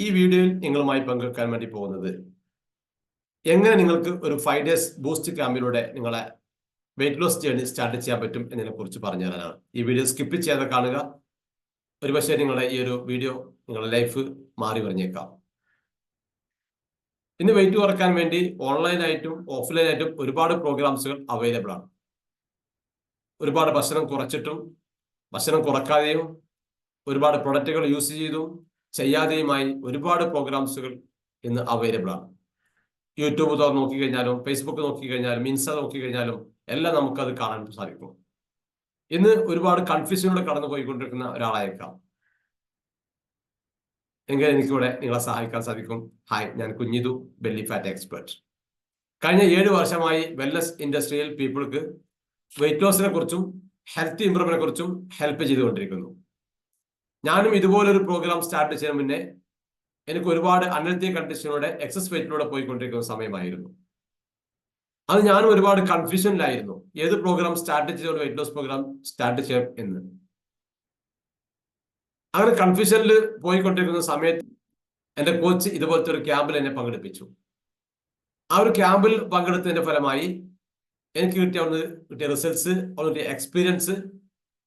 ഈ വീഡിയോയിൽ നിങ്ങളുമായി പങ്കെടുക്കാൻ വേണ്ടി പോകുന്നത് എങ്ങനെ നിങ്ങൾക്ക് ഒരു 5 days ബൂസ്റ്റ് ക്യാമ്പിലൂടെ നിങ്ങളെ വെയിറ്റ് ലോസ് ജേർണി സ്റ്റാർട്ട് ചെയ്യാൻ പറ്റും എന്നതിനെ കുറിച്ച് പറഞ്ഞു തരാനാണ്. ഈ വീഡിയോ സ്കിപ്പ് ചെയ്യാതെ കാണുക. ഒരുപക്ഷെ നിങ്ങളുടെ ഈ ഒരു വീഡിയോ നിങ്ങളുടെ ലൈഫ് മാറി പറഞ്ഞേക്കാം. ഇന്ന് വെയിറ്റ് കുറയ്ക്കാൻ വേണ്ടി ഓൺലൈനായിട്ടും ഓഫ്ലൈനായിട്ടും ഒരുപാട് പ്രോഗ്രാംസുകൾ അവൈലബിൾ ആണ്. ഒരുപാട് ഭക്ഷണം കുറച്ചിട്ടും ഭക്ഷണം കുറക്കാതെയും ഒരുപാട് പ്രൊഡക്റ്റുകൾ യൂസ് ചെയ്തും ചെയ്യാതെയുമായി ഒരുപാട് പ്രോഗ്രാംസുകൾ ഇന്ന് അവൈലബിൾ ആണ്. യൂട്യൂബ് നോക്കിക്കഴിഞ്ഞാലും ഫേസ്ബുക്ക് നോക്കിക്കഴിഞ്ഞാലും ഇൻസ്റ്റ നോക്കിക്കഴിഞ്ഞാലും എല്ലാം നമുക്കത് കാണാൻ സാധിക്കും. ഇന്ന് ഒരുപാട് കൺഫ്യൂഷനിലൂടെ കടന്നു പോയിക്കൊണ്ടിരിക്കുന്ന ഒരാളായേക്കാം. എങ്കിൽ എനിക്കിവിടെ നിങ്ങളെ സഹായിക്കാൻ സാധിക്കും. ഹായ്, ഞാൻ കുഞ്ഞിതു, ബെല്ലി ഫാറ്റ് എക്സ്പെർട്ട്. കഴിഞ്ഞ 7 വർഷമായി വെൽനസ് ഇൻഡസ്ട്രിയിൽ പീപ്പിൾക്ക് വെയിറ്റ് ലോസിനെ കുറിച്ചും ഹെൽത്ത് ഇംപ്രൂവ്മെന്റിനെ കുറിച്ചും ഹെൽപ്പ് ചെയ്തുകൊണ്ടിരിക്കുന്നു. ഞാനും ഇതുപോലൊരു പ്രോഗ്രാം സ്റ്റാർട്ട് ചെയ്യുന്ന മുന്നേ എനിക്ക് ഒരുപാട് അൺഹെൽത്തി കണ്ടീഷനിലൂടെ എക്സസ് വെയിറ്റിലൂടെ പോയിക്കൊണ്ടിരിക്കുന്ന സമയമായിരുന്നു. അത് ഞാനും ഒരുപാട് കൺഫ്യൂഷനിലായിരുന്നു, ഏത് പ്രോഗ്രാം സ്റ്റാർട്ട് ചെയ്തുകൊണ്ട് വെയിറ്റ് ലോസ് പ്രോഗ്രാം സ്റ്റാർട്ട് ചെയ്യാം എന്ന്. അങ്ങനെ കൺഫ്യൂഷനിൽ പോയിക്കൊണ്ടിരിക്കുന്ന സമയത്ത് എൻ്റെ കോച്ച് ഇതുപോലത്തെ ഒരു ക്യാമ്പിൽ എന്നെ പങ്കെടുപ്പിച്ചു. ആ ഒരു ക്യാമ്പിൽ പങ്കെടുത്തതിന്റെ ഫലമായി എനിക്ക് കിട്ടിയ റിസൾട്ട്സ്, കിട്ടിയ എക്സ്പീരിയൻസ്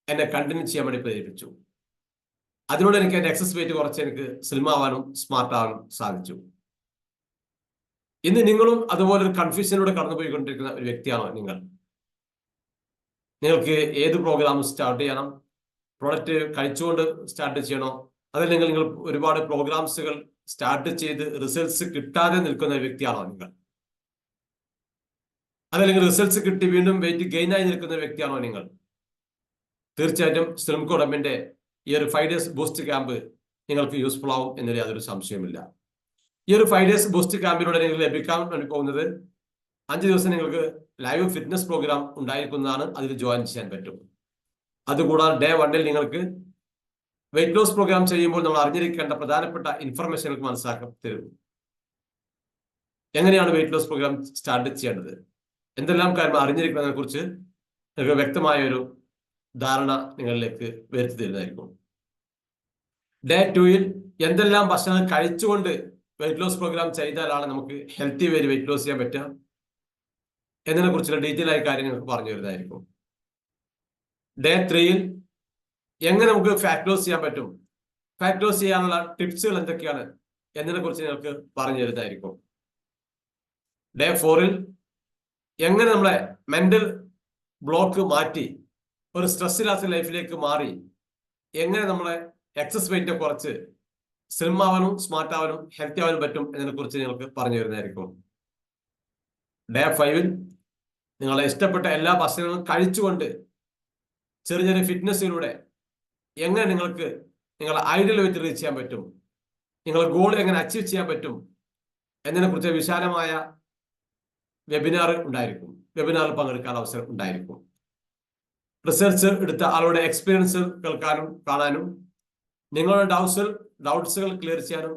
എന്നെ കണ്ടിന്യൂ ചെയ്യാൻ വേണ്ടി പ്രേരിപ്പിച്ചു. അതിലൂടെ എനിക്ക് എൻ്റെ എക്സസ് വെയിറ്റ് കുറച്ച് എനിക്ക് സ്ലിം ആവാനും സ്മാർട്ട് ആവാനും സാധിച്ചു. ഇന്ന് നിങ്ങളും അതുപോലെ ഒരു കൺഫ്യൂഷനിലൂടെ കടന്നുപോയിക്കൊണ്ടിരിക്കുന്ന ഒരു വ്യക്തിയാണോ നിങ്ങൾ? നിങ്ങൾക്ക് ഏത് പ്രോഗ്രാം സ്റ്റാർട്ട് ചെയ്യണം? പ്രൊഡക്റ്റ് കഴിച്ചുകൊണ്ട് സ്റ്റാർട്ട് ചെയ്യണോ? അതല്ലെങ്കിൽ നിങ്ങൾ ഒരുപാട് പ്രോഗ്രാംസുകൾ സ്റ്റാർട്ട് ചെയ്ത് റിസൾട്ട്സ് കിട്ടാതെ നിൽക്കുന്ന ഒരു വ്യക്തിയാണോ നിങ്ങൾ? അതല്ലെങ്കിൽ റിസൾട്ട്സ് കിട്ടി വീണ്ടും വെയിറ്റ് ഗെയിൻ ആയി നിൽക്കുന്ന ഒരു വ്യക്തിയാണോ നിങ്ങൾ? തീർച്ചയായിട്ടും സ്ലിം കോഡമിന്റെ ഈ ഒരു 5 days ബൂസ്റ്റ് ക്യാമ്പ് നിങ്ങൾക്ക് യൂസ്ഫുൾ ആവും എന്നതിൽ യാതൊരു സംശയമില്ല. ഈ ഒരു 5 days ബൂസ്റ്റ് ക്യാമ്പിലൂടെ നിങ്ങൾക്ക് ലഭിക്കാൻ വേണ്ടി പോകുന്നത് 5 ദിവസം നിങ്ങൾക്ക് ലൈവ് ഫിറ്റ്നസ് പ്രോഗ്രാം ഉണ്ടായിരിക്കുന്നതാണ്. അതിൽ ജോയിൻ ചെയ്യാൻ പറ്റും. അതുകൂടാതെ ഡേ 1 നിങ്ങൾക്ക് വെയിറ്റ് ലോസ് പ്രോഗ്രാം ചെയ്യുമ്പോൾ നമ്മൾ അറിഞ്ഞിരിക്കേണ്ട പ്രധാനപ്പെട്ട ഇൻഫർമേഷൻ മനസ്സിലാക്കി തരും. എങ്ങനെയാണ് വെയിറ്റ് ലോസ് പ്രോഗ്രാം സ്റ്റാർട്ട് ചെയ്യേണ്ടത്, എന്തെല്ലാം കാര്യങ്ങൾ അറിഞ്ഞിരിക്കുന്നതിനെ കുറിച്ച് നിങ്ങൾക്ക് വ്യക്തമായ ഒരു ധാരണ നിങ്ങളിലേക്ക് വരുത്തി തരുന്നതായിരിക്കും. ഡേ 2 എന്തെല്ലാം ഭക്ഷണം കഴിച്ചുകൊണ്ട് വെയിറ്റ് ലോസ് പ്രോഗ്രാം ചെയ്താലാണ് നമുക്ക് ഹെൽത്തി വേയിൽ വെയിറ്റ് ലോസ് ചെയ്യാൻ പറ്റുക എന്നതിനെ കുറിച്ചുള്ള ഡീറ്റെയിൽ ആയ കാര്യം നിങ്ങൾക്ക് പറഞ്ഞു തരുന്നതായിരിക്കും. ഡേ 3 എങ്ങനെ നമുക്ക് ഫാറ്റ് ലോസ് ചെയ്യാൻ പറ്റും, ഫാറ്റ് ലോസ് ചെയ്യാനുള്ള ടിപ്സുകൾ എന്തൊക്കെയാണ് എന്നതിനെ കുറിച്ച് നിങ്ങൾക്ക് പറഞ്ഞു തരുന്നതായിരിക്കും. ഡേ 4 എങ്ങനെ നമ്മളെ മെന്റൽ ബ്ലോക്ക് മാറ്റി ഒരു സ്ട്രെസ് ഇല്ലാത്ത ലൈഫിലേക്ക് മാറി എങ്ങനെ നമ്മളെ എക്സസ് വെയിറ്റ് കുറച്ച് സ്ലിം ആവാനും സ്മാർട്ട് ആവാനും ഹെൽത്തി ആവാനും പറ്റും എന്നതിനെ കുറിച്ച് നിങ്ങൾക്ക് പറഞ്ഞു തരുന്നതായിരിക്കും. ഡേ 5 നിങ്ങളെ ഇഷ്ടപ്പെട്ട എല്ലാ ഭക്ഷണങ്ങളും കഴിച്ചുകൊണ്ട് ചെറിയ ചെറിയ ഫിറ്റ്നസ്സിലൂടെ എങ്ങനെ നിങ്ങൾക്ക് നിങ്ങളുടെ ഐഡിയൽ വെയിറ്റ് റീച്ച് ചെയ്യാൻ പറ്റും, നിങ്ങളുടെ ഗോൾ എങ്ങനെ അച്ചീവ് ചെയ്യാൻ പറ്റും എന്നതിനെ കുറിച്ച് വിശാലമായ വെബിനാർ ഉണ്ടായിരിക്കും. വെബിനാറിൽ പങ്കെടുക്കാൻ അവസരം ഉണ്ടായിരിക്കും. റിസർച്ച് എടുത്ത ആളുടെ എക്സ്പീരിയൻസ് കേൾക്കാനും കാണാനും നിങ്ങളുടെ ഡൗട്ട്സുകൾ ക്ലിയർ ചെയ്യാനും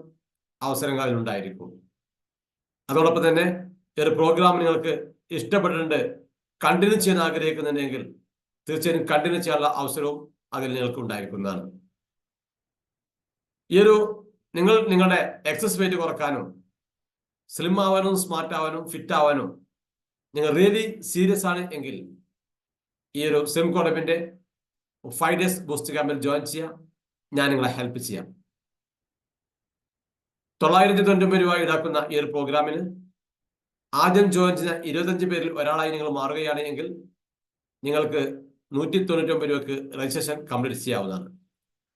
അവസരങ്ങൾ ഉണ്ടായിരിക്കും. അതോടൊപ്പം തന്നെ ഒരു പ്രോഗ്രാം നിങ്ങൾക്ക് ഇഷ്ടപ്പെട്ടിട്ടുണ്ട്, കണ്ടിന്യൂ ചെയ്യാൻ ആഗ്രഹിക്കുന്നുണ്ടെങ്കിൽ തീർച്ചയായും കണ്ടിന്യൂ ചെയ്യാനുള്ള അവസരവും അതിൽ നിങ്ങൾക്ക് ഉണ്ടായിരിക്കുന്നതാണ്. ഈ ഒരു നിങ്ങളുടെ എക്സസ് വെയിറ്റ് കുറക്കാനും സ്ലിം ആവാനും സ്മാർട്ട് ആവാനും ഫിറ്റ് ആവാനും നിങ്ങൾ റിയലി സീരിയസ് ആണ് എങ്കിൽ ഈ ഒരു സ്ലിം കോഡമിന്റെ 5 days ബൂസ്റ്റ് ക്യാമ്പിൽ ജോയിൻ ചെയ്യാം. ഞാൻ നിങ്ങളെ ഹെൽപ്പ് ചെയ്യാം. 999 രൂപ ഈടാക്കുന്ന ഈ ഒരു പ്രോഗ്രാമിന് ആദ്യം ജോയിൻ ചെയ്യുന്ന 25 പേരിൽ ഒരാളായി നിങ്ങൾ മാറുകയാണ് എങ്കിൽ നിങ്ങൾക്ക് 199 രൂപയ്ക്ക് രജിസ്ട്രേഷൻ കംപ്ലീറ്റ് ചെയ്യാവുന്നതാണ്.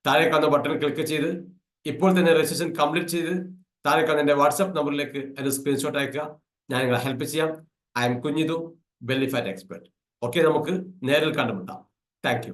താഴെ കാണുന്ന ബട്ടൺ ക്ലിക്ക് ചെയ്ത് ഇപ്പോൾ തന്നെ രജിസ്ട്രേഷൻ കംപ്ലീറ്റ് ചെയ്ത് താഴെ കാണുന്ന എൻ്റെ വാട്സാപ്പ് നമ്പറിലേക്ക് എൻ്റെ സ്ക്രീൻഷോട്ട് അയക്കുക. ഞാൻ നിങ്ങളെ ഹെൽപ്പ് ചെയ്യാം. I M Kunhithu, belly fat expert. Okay, നമുക്ക് നേരിൽ കണ്ടുമുട്ടാം. Thank you.